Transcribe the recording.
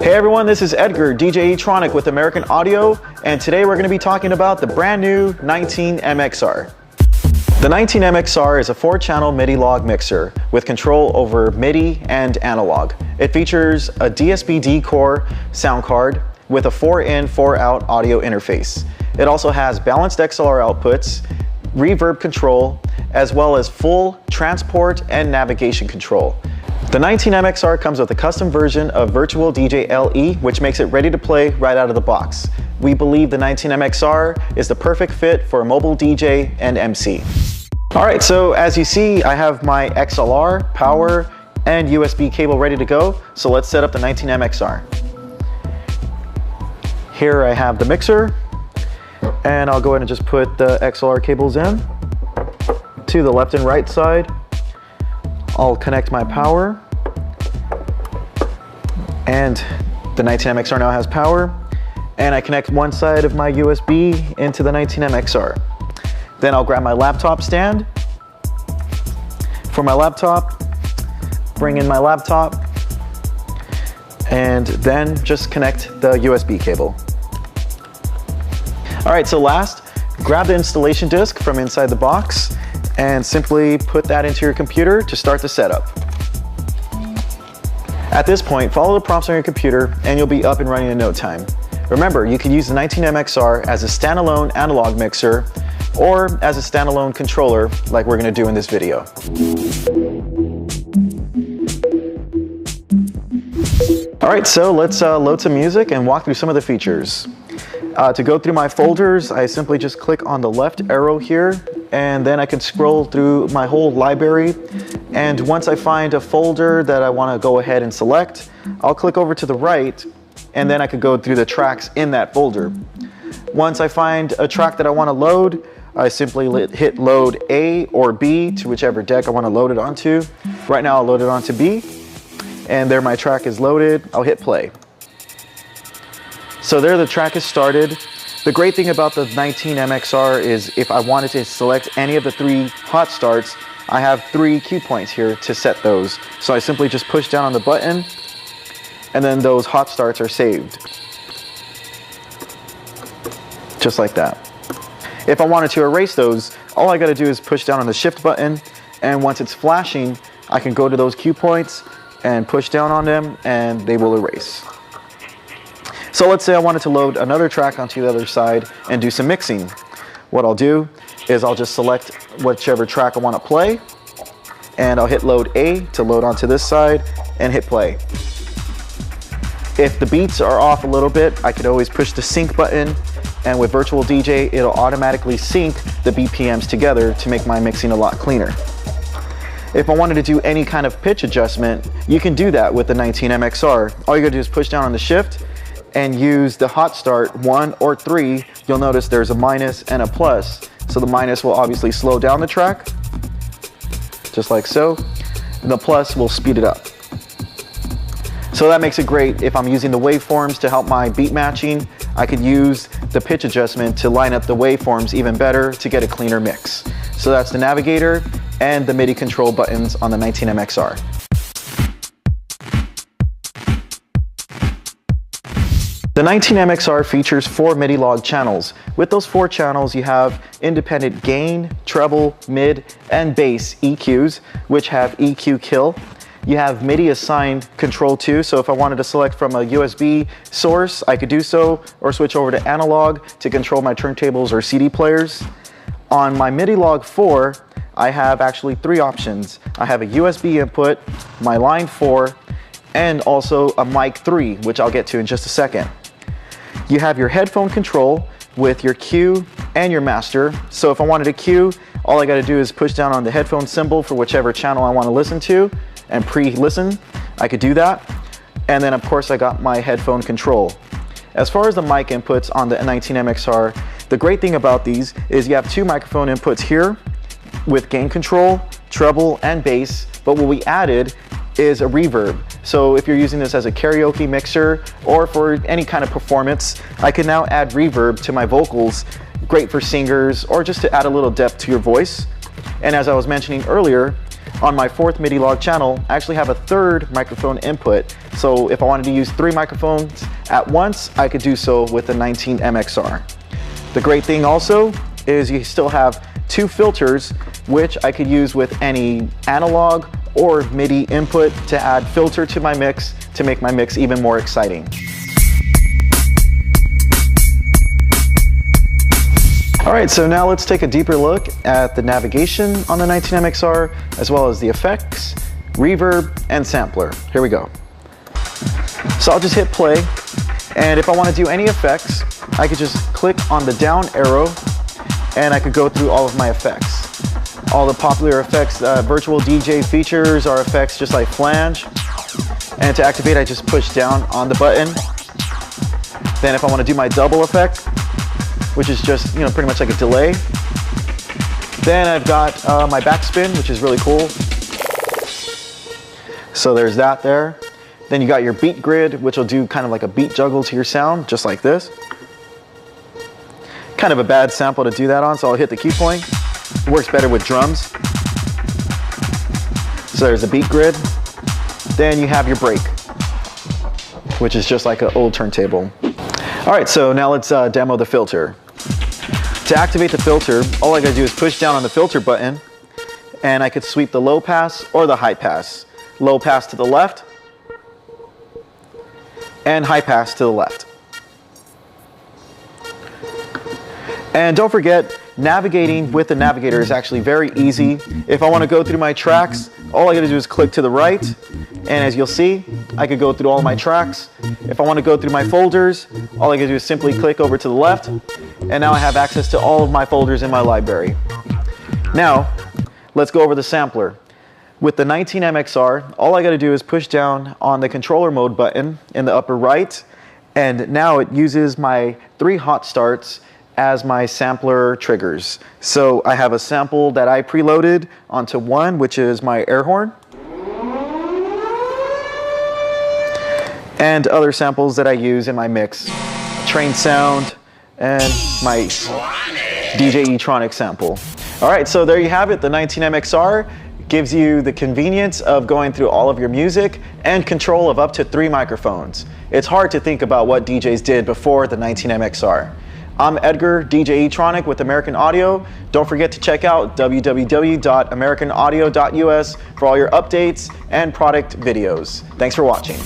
Hey everyone, this is Edgar, DJ E-Tronic with American Audio, and today we're going to be talking about the brand new 19 MXR. The 19 MXR is a 4-channel Midilog mixer with control over MIDI and analog. It features a DSP-D core sound card with a 4-in, 4-out audio interface. It also has balanced XLR outputs, reverb control, as well as full transport and navigation control. The 19 MXR comes with a custom version of Virtual DJ LE, which makes it ready to play right out of the box. We believe the 19 MXR is the perfect fit for a mobile DJ and MC. Alright, so as you see, I have my XLR, power, and USB cable ready to go, so let's set up the 19 MXR. Here I have the mixer, and I'll go ahead and just put the XLR cables in to the left and right side. I'll connect my power, and the 19 MXR now has power, and I connect one side of my USB into the 19 MXR. Then I'll grab my laptop stand. For my laptop, bring in my laptop, and then just connect the USB cable. All right, so last, grab the installation disc from inside the box and simply put that into your computer to start the setup. At this point, follow the prompts on your computer and you'll be up and running in no time. Remember, you can use the 19 MXR as a standalone analog mixer or as a standalone controller like we're going to do in this video. All right, so let's load some music and walk through some of the features. To go through my folders, I simply just click on the left arrow here, and then I can scroll through my whole library. And once I find a folder that I want to go ahead and select, I'll click over to the right, and then I could go through the tracks in that folder. Once I find a track that I want to load, I simply hit load A or B to whichever deck I want to load it onto. Right now I'll load it onto B, and there my track is loaded. I'll hit play. So there the track is started. The great thing about the 19 MXR is if I wanted to select any of the 3 hot starts, I have 3 cue points here to set those. So I simply just push down on the button, and then those hot starts are saved. Just like that. If I wanted to erase those, all I gotta do is push down on the shift button, and once it's flashing, I can go to those cue points and push down on them and they will erase. So let's say I wanted to load another track onto the other side and do some mixing. What I'll do is I'll just select whichever track I want to play, and I'll hit load A to load onto this side and hit play. If the beats are off a little bit, I could always push the sync button, and with Virtual DJ, it'll automatically sync the BPMs together to make my mixing a lot cleaner. If I wanted to do any kind of pitch adjustment, you can do that with the 19 MXR. All you gotta do is push down on the shift and use the hot start 1 or 3. You'll notice there's a minus and a plus. So the minus will obviously slow down the track, just like so. And the plus will speed it up. So that makes it great if I'm using the waveforms to help my beat matching. I could use the pitch adjustment to line up the waveforms even better to get a cleaner mix. So that's the navigator and the MIDI control buttons on the 19 MXR. The 19 MXR features 4 Midilog channels. With those 4 channels, you have independent gain, treble, mid, and bass EQs, which have EQ kill. You have MIDI assigned control too, so if I wanted to select from a USB source, I could do so, or switch over to analog to control my turntables or CD players. On my Midilog 4, I have actually 3 options. I have a USB input, my line 4, and also a mic 3, which I'll get to in just a second. You have your headphone control with your cue and your master. So if I wanted a cue, all I gotta do is push down on the headphone symbol for whichever channel I wanna listen to and pre-listen. I could do that. And then of course I got my headphone control. As far as the mic inputs on the 19 MXR, the great thing about these is you have 2 microphone inputs here with gain control, treble, and bass, but what we added is a reverb. So if you're using this as a karaoke mixer or for any kind of performance, I can now add reverb to my vocals. Great for singers or just to add a little depth to your voice. And as I was mentioning earlier, on my fourth Midilog channel, I actually have a third microphone input. So if I wanted to use 3 microphones at once, I could do so with the 19 MXR. The great thing also is you still have 2 filters, which I could use with any analog or MIDI input to add filter to my mix to make my mix even more exciting. All right, so now let's take a deeper look at the navigation on the 19 MXR, as well as the effects, reverb, and sampler. Here we go. So I'll just hit play, and if I want to do any effects, I could just click on the down arrow, and I could go through all of my effects. All the popular effects, virtual DJ features are effects just like flange. And to activate, I just push down on the button. Then if I want to do my double effect, which is just, pretty much like a delay. Then I've got my backspin, which is really cool. So there's that there. Then you got your beat grid, which will do kind of like a beat juggle to your sound, just like this. Kind of a bad sample to do that on, so I'll hit the key point. It works better with drums. So there's the beat grid. Then you have your break, which is just like an old turntable. All right, so now let's demo the filter. To activate the filter, all I gotta do is push down on the filter button, and I could sweep the low pass or the high pass. Low pass to the left, and high pass to the left. And don't forget, navigating with the navigator is actually very easy. If I want to go through my tracks, all I gotta do is click to the right, and as you'll see, I could go through all my tracks. If I want to go through my folders, all I gotta do is simply click over to the left, and now I have access to all of my folders in my library. Now, let's go over the sampler. With the 19 MXR, all I gotta do is push down on the controller mode button in the upper right, and now it uses my 3 hot starts as my sampler triggers. So I have a sample that I preloaded onto 1, which is my air horn, and other samples that I use in my mix, train sound, and my DJ E-tronic sample. All right, so there you have it. The 19 MXR gives you the convenience of going through all of your music and control of up to 3 microphones. It's hard to think about what DJs did before the 19 MXR. I'm Edgar, DJ E-tronic with American Audio. Don't forget to check out www.americanaudio.us for all your updates and product videos. Thanks for watching.